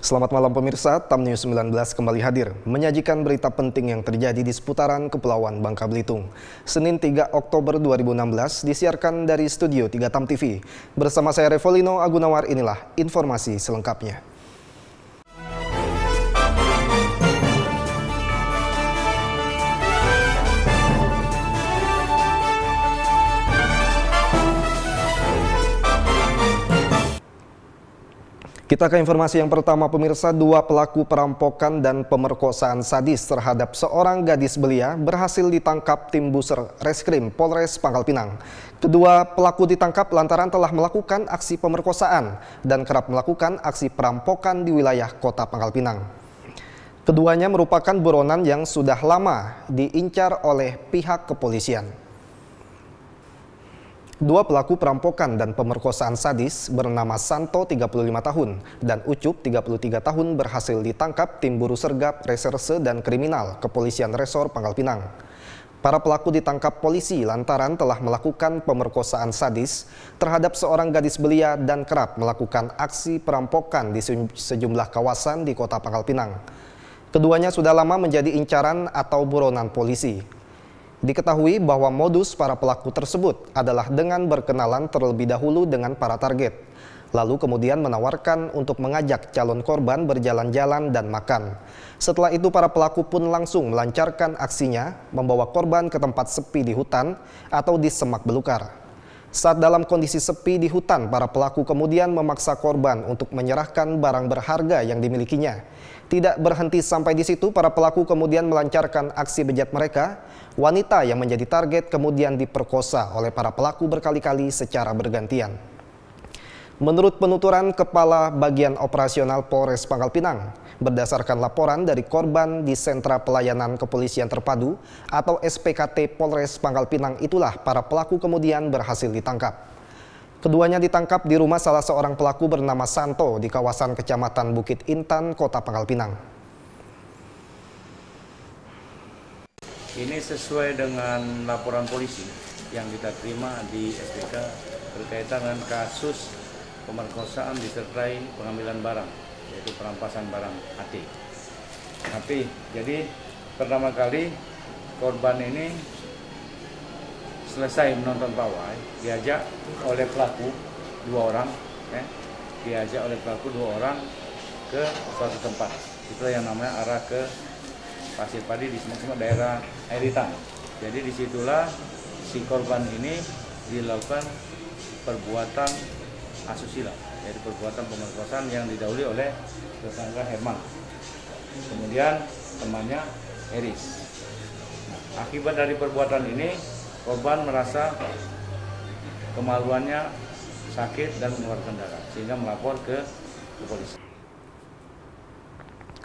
Selamat malam pemirsa, TAM News 19 kembali hadir menyajikan berita penting yang terjadi di seputaran Kepulauan Bangka Belitung. Senin 3 Oktober 2016 disiarkan dari Studio 3 TAM TV. Bersama saya Revolino Agunawar, inilah informasi selengkapnya. Kita ke informasi yang pertama pemirsa, dua pelaku perampokan dan pemerkosaan sadis terhadap seorang gadis belia berhasil ditangkap tim Buser Reskrim Polres Pangkal Pinang. Kedua pelaku ditangkap lantaran telah melakukan aksi pemerkosaan dan kerap melakukan aksi perampokan di wilayah kota Pangkal Pinang. Keduanya merupakan buronan yang sudah lama diincar oleh pihak kepolisian. Dua pelaku perampokan dan pemerkosaan sadis bernama Santo 35 tahun dan Ucup 33 tahun berhasil ditangkap tim Buru Sergap Reserse dan Kriminal Kepolisian Resor Pangkal Pinang. Para pelaku ditangkap polisi lantaran telah melakukan pemerkosaan sadis terhadap seorang gadis belia dan kerap melakukan aksi perampokan di sejumlah kawasan di kota Pangkal Pinang. Keduanya sudah lama menjadi incaran atau buronan polisi. Diketahui bahwa modus para pelaku tersebut adalah dengan berkenalan terlebih dahulu dengan para target, lalu kemudian menawarkan untuk mengajak calon korban berjalan-jalan dan makan. Setelah itu para pelaku pun langsung melancarkan aksinya, membawa korban ke tempat sepi di hutan atau di semak belukar. Saat dalam kondisi sepi di hutan, para pelaku kemudian memaksa korban untuk menyerahkan barang berharga yang dimilikinya. Tidak berhenti sampai di situ, para pelaku kemudian melancarkan aksi bejat mereka. Wanita yang menjadi target kemudian diperkosa oleh para pelaku berkali-kali secara bergantian. Menurut penuturan Kepala Bagian Operasional Polres Pangkal Pinang, berdasarkan laporan dari korban di Sentra Pelayanan Kepolisian Terpadu atau SPKT Polres Pangkal Pinang, itulah para pelaku kemudian berhasil ditangkap. Keduanya ditangkap di rumah salah seorang pelaku bernama Santo di kawasan Kecamatan Bukit Intan, Kota Pangkal Pinang. Ini sesuai dengan laporan polisi yang kita terima di SPK berkaitan dengan kasus pemerkosaan disertai pengambilan barang, yaitu perampasan barang HP. Jadi pertama kali korban ini selesai menonton pawai, diajak oleh pelaku dua orang ke suatu tempat. Itulah yang namanya arah ke Pasir Padi di semua daerah Airitan. Jadi disitulah si korban ini dilakukan perbuatan asusila, yaitu perbuatan pemerkosaan yang didahului oleh tersangka Herman. Kemudian temannya Eris. Nah, akibat dari perbuatan ini, korban merasa kemaluannya sakit dan mengeluarkan darah, sehingga melapor ke polisi.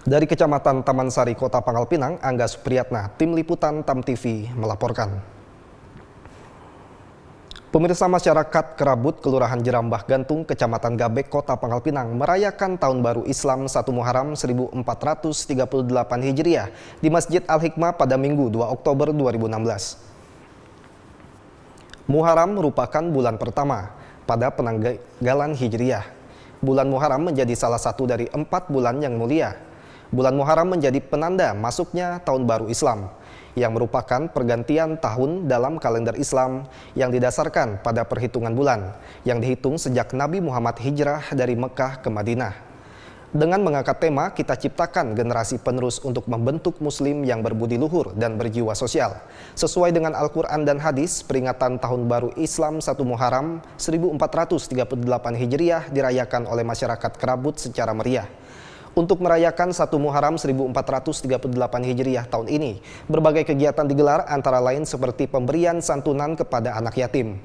Dari Kecamatan Taman Sari, Kota Pangkal Pinang, Angga Supriyatna, Tim Liputan TAM TV melaporkan. Pemirsa, masyarakat Kerabut, Kelurahan Jerambah Gantung, Kecamatan Gabek, Kota Pangkal Pinang merayakan Tahun Baru Islam 1 Muharram 1438 Hijriah di Masjid Al-Hikmah pada Minggu 2 Oktober 2016. Muharram merupakan bulan pertama pada penanggalan Hijriah. Bulan Muharram menjadi salah satu dari 4 bulan yang mulia. Bulan Muharram menjadi penanda masuknya Tahun Baru Islam, yang merupakan pergantian tahun dalam kalender Islam yang didasarkan pada perhitungan bulan, yang dihitung sejak Nabi Muhammad hijrah dari Mekah ke Madinah. Dengan mengangkat tema, kita ciptakan generasi penerus untuk membentuk Muslim yang berbudi luhur dan berjiwa sosial. Sesuai dengan Al-Quran dan Hadis, peringatan Tahun Baru Islam 1 Muharram 1438 Hijriah dirayakan oleh masyarakat Kerabut secara meriah. Untuk merayakan 1 Muharram 1438 Hijriah tahun ini, berbagai kegiatan digelar antara lain seperti pemberian santunan kepada anak yatim.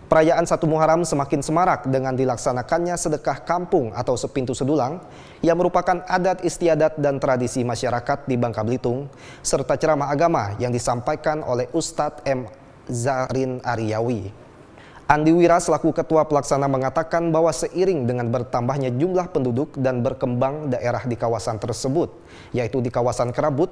Perayaan 1 Muharram semakin semarak dengan dilaksanakannya sedekah kampung atau sepintu sedulang yang merupakan adat istiadat dan tradisi masyarakat di Bangka Belitung, serta ceramah agama yang disampaikan oleh Ustadz M. Zarin Ariyawi. Andi Wira selaku ketua pelaksana mengatakan bahwa seiring dengan bertambahnya jumlah penduduk dan berkembang daerah di kawasan tersebut, yaitu di kawasan Kerabut,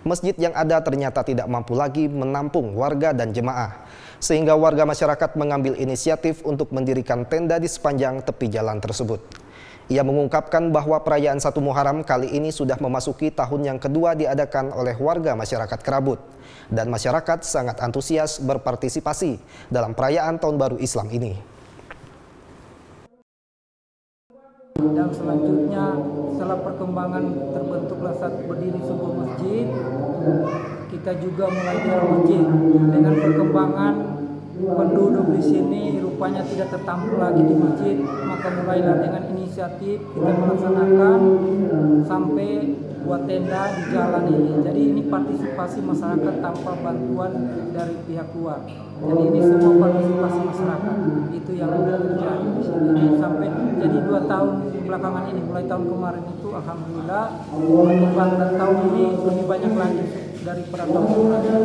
masjid yang ada ternyata tidak mampu lagi menampung warga dan jemaah. Sehingga warga masyarakat mengambil inisiatif untuk mendirikan tenda di sepanjang tepi jalan tersebut. Ia mengungkapkan bahwa perayaan 1 Muharram kali ini sudah memasuki tahun yang kedua diadakan oleh warga masyarakat Kerabut. Dan masyarakat sangat antusias berpartisipasi dalam perayaan Tahun Baru Islam ini. Dan selanjutnya setelah perkembangan terbentuklah saat berdiri sebuah masjid, kita juga mulai di masjid. Dengan perkembangan penduduk di sini rupanya tidak tertampung lagi di masjid, maka mulailah dengan inisiatif kita melaksanakan sampai buat tenda di jalan ini. Jadi ini partisipasi masyarakat tanpa bantuan dari pihak luar. Jadi ini semua partisipasi masyarakat. Itu yang sudah terjadi di sini sampai jadi 2 tahun belakangan ini, mulai tahun kemarin itu alhamdulillah berkembang, dan tahun ini lebih banyak lagi daripada tahun kemarin.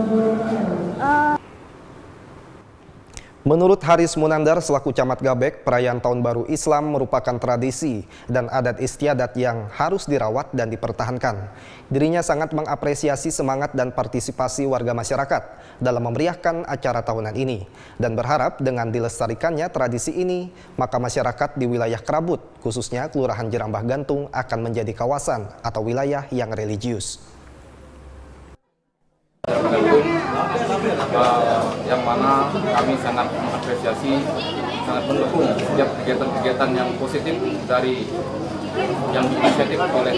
Menurut Haris Munandar selaku Camat Gabek, perayaan Tahun Baru Islam merupakan tradisi dan adat istiadat yang harus dirawat dan dipertahankan. Dirinya sangat mengapresiasi semangat dan partisipasi warga masyarakat dalam memeriahkan acara tahunan ini dan berharap dengan dilestarikannya tradisi ini, maka masyarakat di wilayah Kerabut, khususnya Kelurahan Jerambah Gantung, akan menjadi kawasan atau wilayah yang religius. Yang mana kami sangat mengapresiasi, sangat mendukung setiap kegiatan-kegiatan yang positif dari yang diinisiatif oleh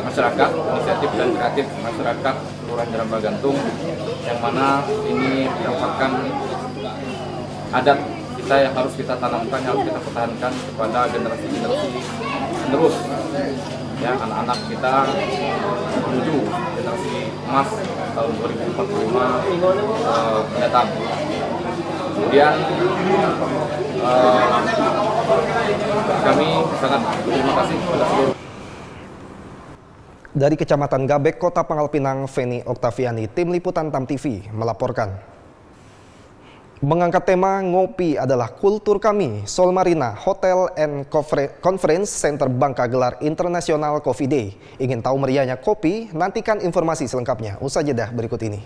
masyarakat, inisiatif dan kreatif masyarakat Kelurahan Jerambah Gantung, yang mana ini merupakan adat kita yang harus kita tanamkan, yang harus kita pertahankan kepada generasi-generasi penerus. Ya, anak-anak kita menuju generasi emas tahun 2045 mendatang. Kemudian kami sangat berterima kasih kepada seluruh. Dari Kecamatan Gabek, Kota Pangkal Pinang, Feni Oktaviani, Tim Liputan TAM TV melaporkan. Mengangkat tema Ngopi adalah Kultur Kami, Sol Marina Hotel and Conference Center Bangka gelar International Coffee Day. Ingin tahu meriahnya kopi? Nantikan informasi selengkapnya usai jeda berikut ini.